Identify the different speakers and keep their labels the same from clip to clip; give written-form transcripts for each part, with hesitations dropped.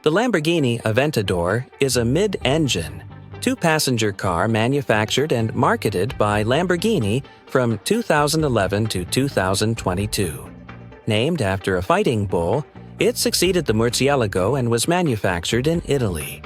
Speaker 1: The Lamborghini Aventador is a mid-engine, two-passenger car manufactured and marketed by Lamborghini from 2011 to 2022. Named after a fighting bull, it succeeded the Murcielago and was manufactured in Italy.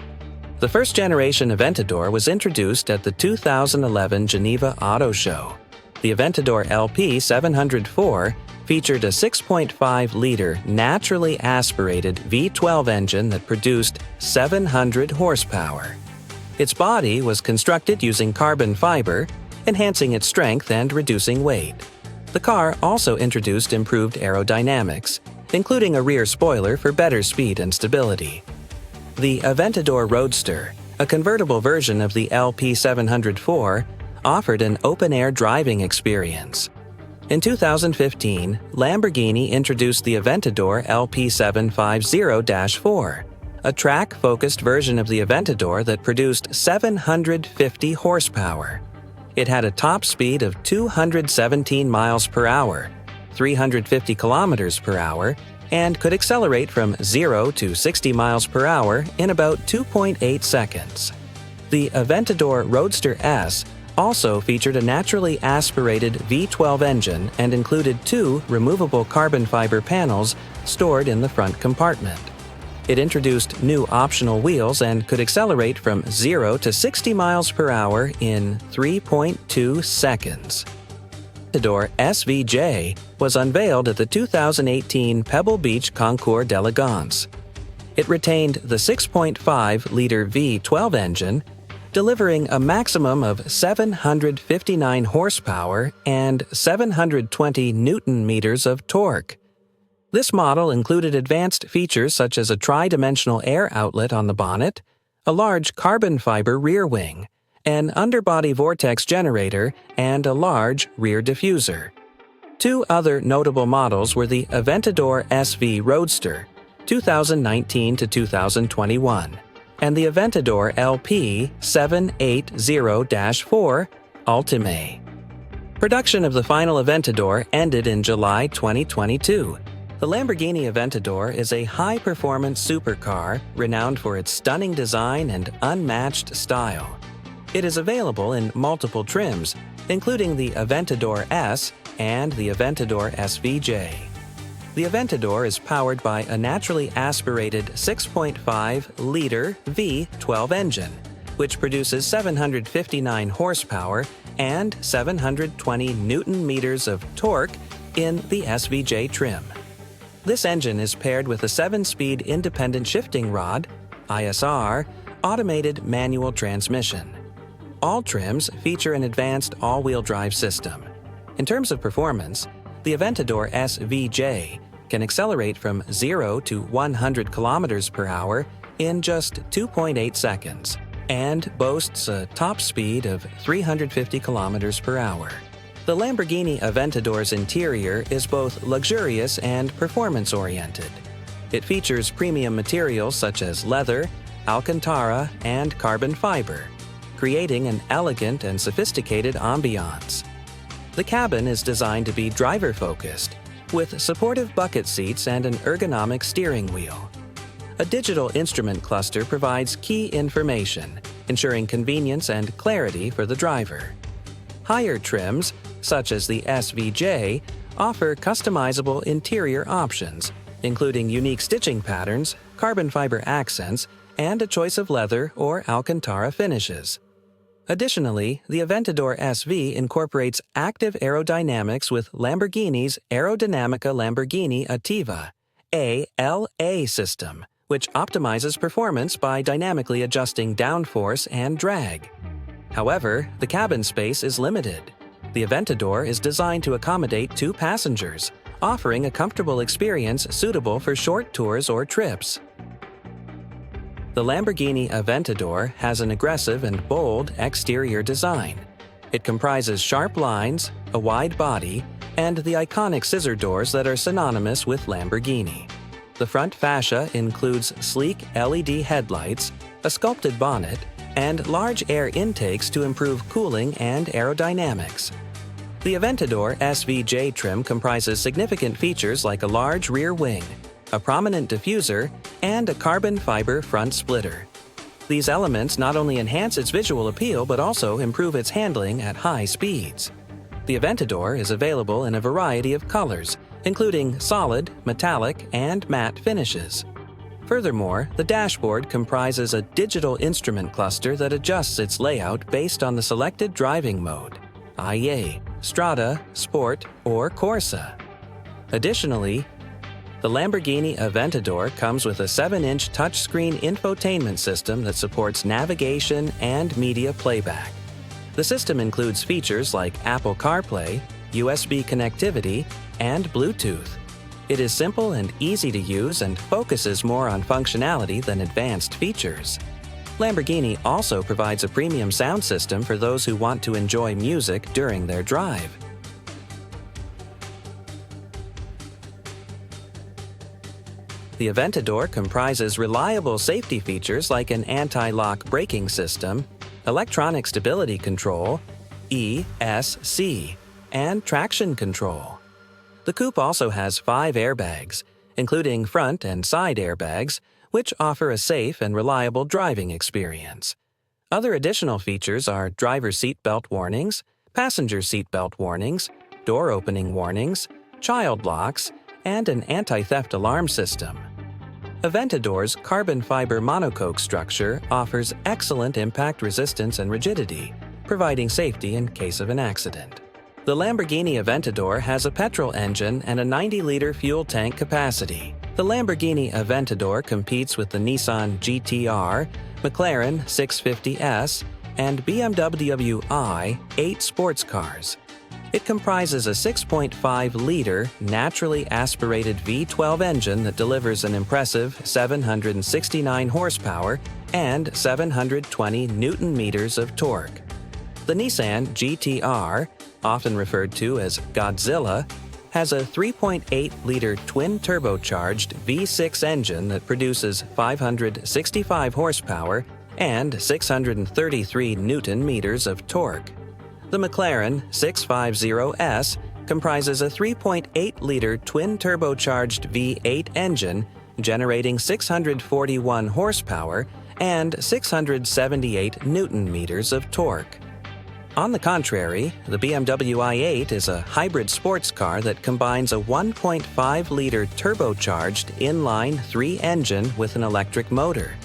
Speaker 1: The first-generation Aventador was introduced at the 2011 Geneva Auto Show. The Aventador LP 704 featured a 6.5-liter naturally aspirated V12 engine that produced 700 horsepower. Its body was constructed using carbon fiber, enhancing its strength and reducing weight. The car also introduced improved aerodynamics, including a rear spoiler for better speed and stability. The Aventador Roadster, a convertible version of the LP 704, offered an open-air driving experience. In 2015, Lamborghini introduced the Aventador LP 750-4, a track-focused version of the Aventador that produced 750 horsepower. It had a top speed of 217 miles per hour, 350 kilometers per hour, and could accelerate from 0 to 60 miles per hour in about 2.8 seconds. The Aventador Roadster S also featured a naturally aspirated V12 engine and included two removable carbon fiber panels stored in the front compartment. It introduced new optional wheels and could accelerate from 0 to 60 miles per hour in 3.2 seconds. The Aventador SVJ was unveiled at the 2018 Pebble Beach Concours d'Elegance. It retained the 6.5-liter V12 engine, delivering a maximum of 759 horsepower and 720 newton-meters of torque. This model included advanced features such as a tri-dimensional air outlet on the bonnet, a large carbon fiber rear wing, an underbody vortex generator, and a large rear diffuser. Two other notable models were the Aventador SV Roadster, 2019 to 2021, and the Aventador LP 780-4 Ultime. Production of the final Aventador ended in July 2022. The Lamborghini Aventador is a high-performance supercar renowned for its stunning design and unmatched style. It is available in multiple trims, including the Aventador S and the Aventador SVJ. The Aventador is powered by a naturally aspirated 6.5-liter V12 engine, which produces 759 horsepower and 720 newton-meters of torque in the SVJ trim. This engine is paired with a 7-speed independent shifting rod, ISR, automated manual transmission. All trims feature an advanced all-wheel drive system. In terms of performance, the Aventador SVJ can accelerate from 0 to 100 kilometers per hour in just 2.8 seconds and boasts a top speed of 350 kilometers per hour. The Lamborghini Aventador's interior is both luxurious and performance-oriented. It features premium materials such as leather, Alcantara, and carbon fiber, creating an elegant and sophisticated ambiance. The cabin is designed to be driver-focused, with supportive bucket seats and an ergonomic steering wheel. A digital instrument cluster provides key information, ensuring convenience and clarity for the driver. Higher trims, such as the SVJ, offer customizable interior options, including unique stitching patterns, carbon fiber accents, and a choice of leather or Alcantara finishes. Additionally, the Aventador SV incorporates active aerodynamics with Lamborghini's Aerodinamica Lamborghini Attiva ALA system, which optimizes performance by dynamically adjusting downforce and drag. However, the cabin space is limited. The Aventador is designed to accommodate 2 passengers, offering a comfortable experience suitable for short tours or trips. The Lamborghini Aventador has an aggressive and bold exterior design. It comprises sharp lines, a wide body, and the iconic scissor doors that are synonymous with Lamborghini. The front fascia includes sleek LED headlights, a sculpted bonnet, and large air intakes to improve cooling and aerodynamics. The Aventador SVJ trim comprises significant features like a large rear wing, a prominent diffuser, and a carbon fiber front splitter. These elements not only enhance its visual appeal but also improve its handling at high speeds. The Aventador is available in a variety of colors, including solid, metallic, and matte finishes. Furthermore, the dashboard comprises a digital instrument cluster that adjusts its layout based on the selected driving mode, IA, Strada, Sport, or Corsa. Additionally, the Lamborghini Aventador comes with a 7-inch touchscreen infotainment system that supports navigation and media playback. The system includes features like Apple CarPlay, USB connectivity, and Bluetooth. It is simple and easy to use and focuses more on functionality than advanced features. Lamborghini also provides a premium sound system for those who want to enjoy music during their drive. The Aventador comprises reliable safety features like an anti-lock braking system, electronic stability control, ESC, and traction control. The coupe also has 5 airbags, including front and side airbags, which offer a safe and reliable driving experience. Other additional features are driver seat belt warnings, passenger seat belt warnings, door opening warnings, child locks, and an anti-theft alarm system. Aventador's carbon fiber monocoque structure offers excellent impact resistance and rigidity, providing safety in case of an accident. The Lamborghini Aventador has a petrol engine and a 90-liter fuel tank capacity. The Lamborghini Aventador competes with the Nissan GT-R, McLaren 650S, and BMW i8 sports cars. It comprises a 6.5-liter, naturally aspirated V12 engine that delivers an impressive 769 horsepower and 720 newton-meters of torque. The Nissan GT-R, often referred to as Godzilla, has a 3.8-liter twin-turbocharged V6 engine that produces 565 horsepower and 633 newton-meters of torque. The McLaren 650S comprises a 3.8-liter twin-turbocharged V8 engine generating 641 horsepower and 678 newton-meters of torque. On the contrary, the BMW i8 is a hybrid sports car that combines a 1.5-liter turbocharged inline-3 engine with an electric motor.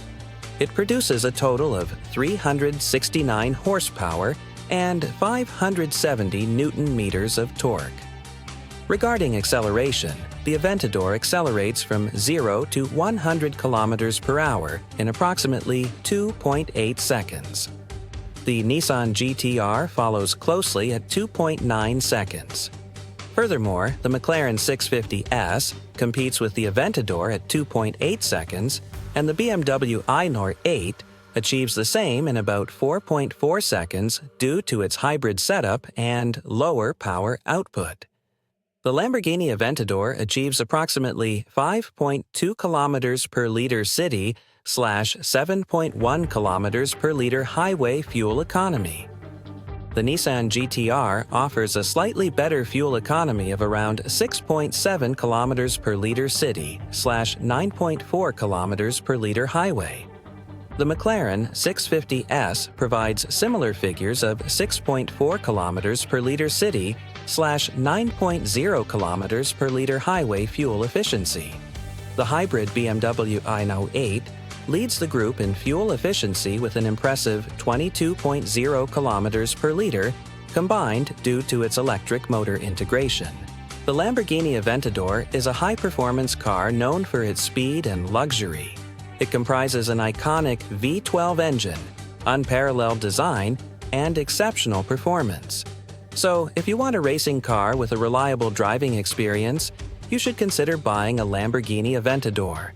Speaker 1: It produces a total of 369 horsepower and 570 newton-meters of torque. Regarding acceleration, the Aventador accelerates from 0 to 100 kilometers per hour in approximately 2.8 seconds. The Nissan GT-R follows closely at 2.9 seconds. Furthermore, the McLaren 650S competes with the Aventador at 2.8 seconds, and the BMW i8 achieves the same in about 4.4 seconds due to its hybrid setup and lower power output. The Lamborghini Aventador achieves approximately 5.2 kilometers per liter city / 7.1 kilometers per liter highway fuel economy. The Nissan GT-R offers a slightly better fuel economy of around 6.7 kilometers per liter city / 9.4 kilometers per liter highway. The McLaren 650S provides similar figures of 6.4 kilometers per liter city / 9.0 kilometers per liter highway fuel efficiency. The hybrid BMW i8 leads the group in fuel efficiency with an impressive 22.0 kilometers per liter combined due to its electric motor integration. The Lamborghini Aventador is a high-performance car known for its speed and luxury. It comprises an iconic V12 engine, unparalleled design, and exceptional performance. So, if you want a racing car with a reliable driving experience, you should consider buying a Lamborghini Aventador.